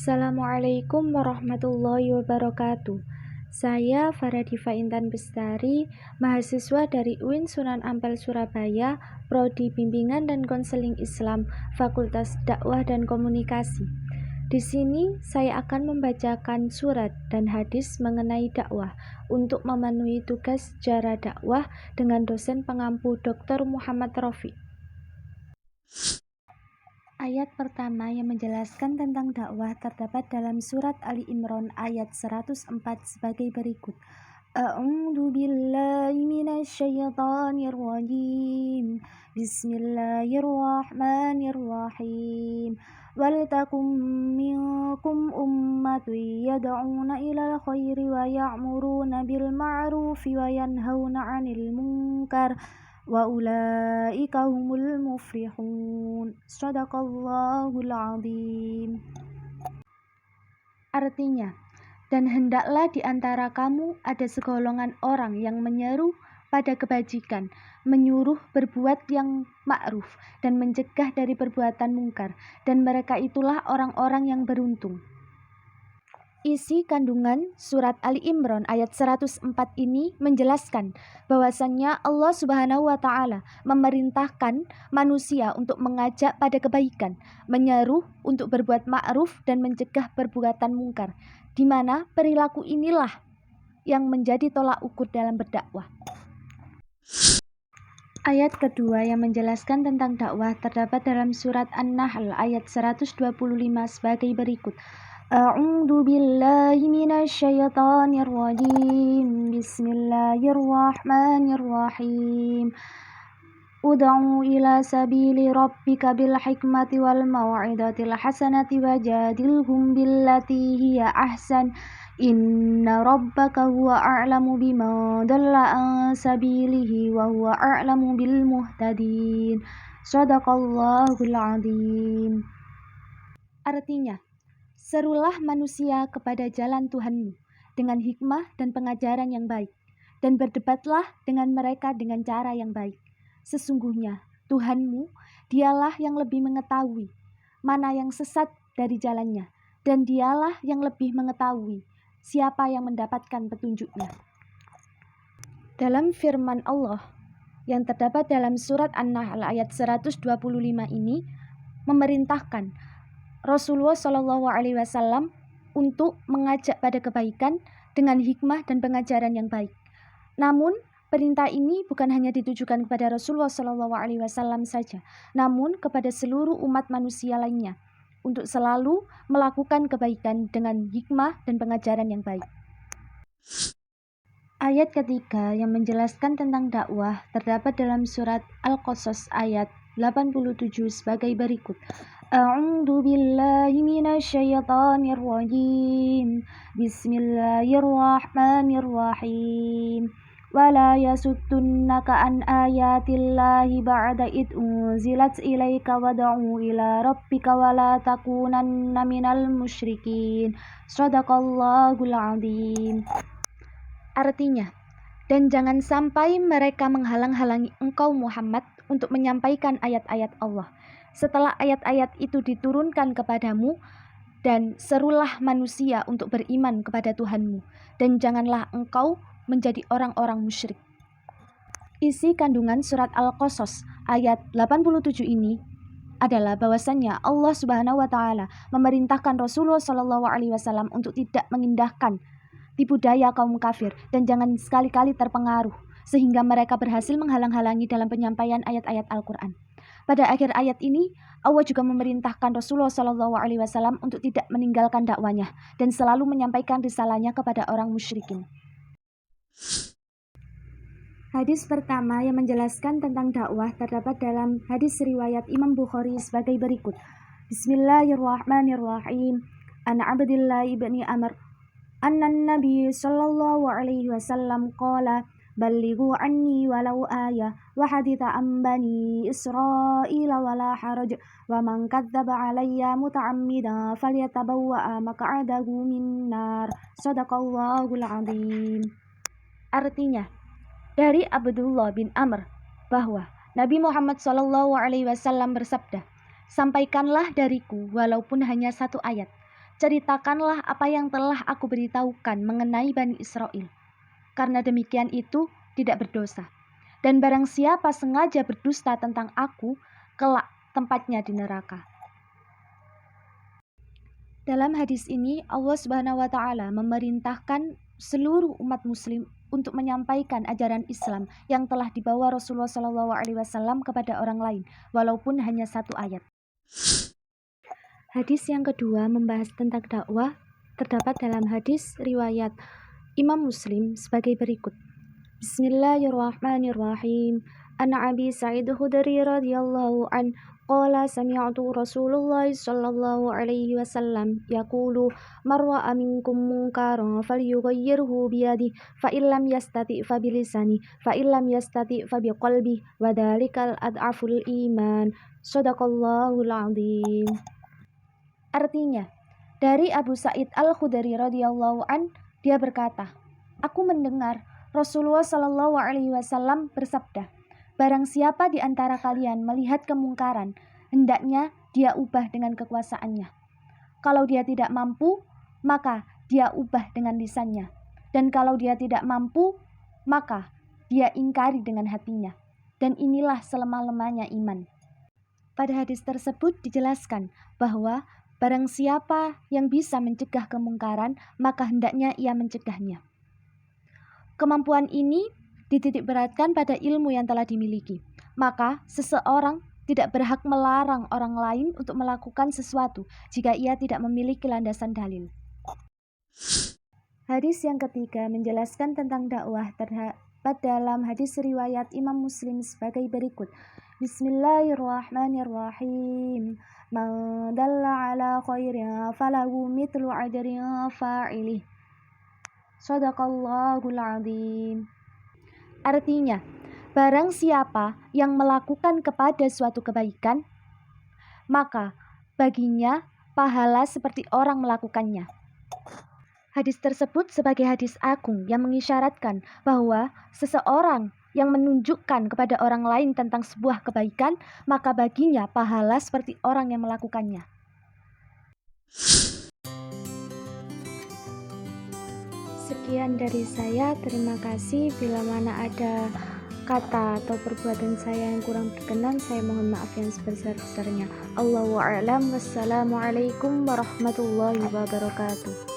Assalamualaikum warahmatullahi wabarakatuh. Saya Faradifa Intan Bestari, mahasiswa dari UIN Sunan Ampel Surabaya, Prodi Bimbingan dan Konseling Islam, Fakultas Dakwah dan Komunikasi. Di sini saya akan membacakan surat dan hadis mengenai dakwah untuk memenuhi tugas sejarah dakwah dengan dosen pengampu Dr. Muhammad Rafi. Ayat pertama yang menjelaskan tentang dakwah terdapat dalam surat Ali Imran ayat 104 sebagai berikut. A'udzu billahi minasyaitonir rajim. Bismillahirrahmanirrahim. Wal takum minkum ummatun yad'una ilal khairi wa ya'muruna bil ma'rufi wa yanhauna 'anil munkar. Wa ulaika humul muflihun. Shadaqallahul azim. Artinya, dan hendaklah di antara kamu ada segolongan orang yang menyeru pada kebajikan, menyuruh berbuat yang ma'ruf dan mencegah dari perbuatan mungkar, dan mereka itulah orang-orang yang beruntung. Isi kandungan surat Ali Imran ayat 104 ini menjelaskan bahwasannya Allah Subhanahu wa Ta'ala memerintahkan manusia untuk mengajak pada kebaikan, menyeru untuk berbuat ma'ruf dan mencegah perbuatan mungkar, di mana perilaku inilah yang menjadi tolak ukur dalam berdakwah. Ayat kedua yang menjelaskan tentang dakwah terdapat dalam surat An-Nahl ayat 125 sebagai berikut. A'udzu billahi minasyaitonir rajim. Bismillahirrahmanirrahim. Ud'u ila sabili rabbika bil hikmati wal mau'izatil hasanati wajadilhum billati hiya ahsan. Inna rabbaka huwa a'lamu bima dalla an sabilihi wa huwa a'lamu bil muhtadin. Shadaqallahul azim. Artinya, serulah manusia kepada jalan Tuhanmu dengan hikmah dan pengajaran yang baik, dan berdebatlah dengan mereka dengan cara yang baik. Sesungguhnya Tuhanmu, dialah yang lebih mengetahui mana yang sesat dari jalannya, dan dialah yang lebih mengetahui siapa yang mendapatkan petunjuknya. Dalam firman Allah yang terdapat dalam surat An-Nahl ayat 125 ini memerintahkan Rasulullah Shallallahu Alaihi Wasallam untuk mengajak pada kebaikan dengan hikmah dan pengajaran yang baik. Namun perintah ini bukan hanya ditujukan kepada Rasulullah Shallallahu Alaihi Wasallam saja, namun kepada seluruh umat manusia lainnya untuk selalu melakukan kebaikan dengan hikmah dan pengajaran yang baik. Ayat ketiga yang menjelaskan tentang dakwah terdapat dalam surat Al-Qasas ayat 87 sebagai berikut. A'udzu billahi minasyaitonir rajim. Bismillahirrahmanirrahim. Wala yasuddunaka an ayatillahi ba'da id unzilat ilaika wad'u ila rabbika wala takunanna minal musyrikin. Shadaqallahul azim. Artinya, dan jangan sampai mereka menghalang-halangi engkau Muhammad untuk menyampaikan ayat-ayat Allah setelah ayat-ayat itu diturunkan kepadamu, dan serulah manusia untuk beriman kepada Tuhanmu, dan janganlah engkau menjadi orang-orang musyrik. Isi kandungan surat Al-Qasas ayat 87 ini adalah bahwasannya Allah Subhanahu wa Ta'ala memerintahkan Rasulullah Shallallahu Alaihi Wasallam untuk tidak mengindahkan tipu daya kaum kafir dan jangan sekali-kali terpengaruh sehingga mereka berhasil menghalang-halangi dalam penyampaian ayat-ayat Al-Quran. Pada akhir ayat ini, Allah juga memerintahkan Rasulullah Shallallahu Alaihi Wasallam untuk tidak meninggalkan dakwanya dan selalu menyampaikan risalahnya kepada orang musyrikin. Hadis pertama yang menjelaskan tentang dakwah terdapat dalam hadis riwayat Imam Bukhari sebagai berikut. Bismillahirrahmanirrahim. An Abdillah ibni Amr anna Nabi sallallahu alaihi wasallam qala ballighu anni walau ayah wa haditha an bani Israila wala haraj wa man kadzdzaba alayya muta'ammida falyatabawwa maq'adahu minnar. Shadaqallahul azim. Artinya, dari Abdullah bin Amr bahwa Nabi Muhammad sallallahu alaihi wasallam bersabda, sampaikanlah dariku walaupun hanya satu ayat, ceritakanlah apa yang telah aku beritahukan mengenai Bani Israel. Karena demikian itu tidak berdosa. Dan barang siapa sengaja berdusta tentang aku, kelak tempatnya di neraka. Dalam hadis ini, Allah Subhanahu wa Ta'ala memerintahkan seluruh umat Muslim untuk menyampaikan ajaran Islam yang telah dibawa Rasulullah SAW kepada orang lain, walaupun hanya satu ayat. Hadis yang kedua membahas tentang dakwah, terdapat dalam hadis riwayat Imam Muslim sebagai berikut. Bismillahirrahmanirrahim. An Abi Sa'id Khudri radhiyallahu an qala sami'tu Rasulullah sallallahu alaihi wasallam yaqulu man ra'a minkum munkaran falyughayyirhu bi yadihi fa illam yastati' fa bi lisani fa illam yastati' fa bi qalbi wa dzalikal ad'aful iman. Shadaqallahul azim. Artinya, dari Abu Sa'id Al-Khudri radhiyallahu an, dia berkata, aku mendengar Rasulullah Shallallahu Alaihi Wasallam bersabda, barang siapa di antara kalian melihat kemungkaran, hendaknya dia ubah dengan kekuasaannya. Kalau dia tidak mampu, maka dia ubah dengan lisannya. Dan kalau dia tidak mampu, maka dia ingkari dengan hatinya. Dan inilah selemah-lemahnya iman. Pada hadis tersebut dijelaskan bahwa barang siapa yang bisa mencegah kemungkaran, maka hendaknya ia mencegahnya. Kemampuan ini dititik beratkan pada ilmu yang telah dimiliki. Maka seseorang tidak berhak melarang orang lain untuk melakukan sesuatu jika ia tidak memiliki landasan dalil. Hadis yang ketiga menjelaskan tentang dakwah, terdapat dalam hadis riwayat Imam Muslim sebagai berikut. Bismillahirrahmanirrahim. Man dalla ala khairin falahu mithlu ajri fa'ilih. Shadaqallahul azim. Artinya, barang siapa yang melakukan kepada suatu kebaikan, maka baginya pahala seperti orang melakukannya. Hadis tersebut sebagai hadis agung yang mengisyaratkan bahwa seseorang yang menunjukkan kepada orang lain tentang sebuah kebaikan, maka baginya pahala seperti orang yang melakukannya. Sekian dari saya, terima kasih. Bila mana ada kata atau perbuatan saya yang kurang berkenan, saya mohon maaf yang sebesar-besarnya. Allahu a'lam. Wassalamualaikum warahmatullahi wabarakatuh.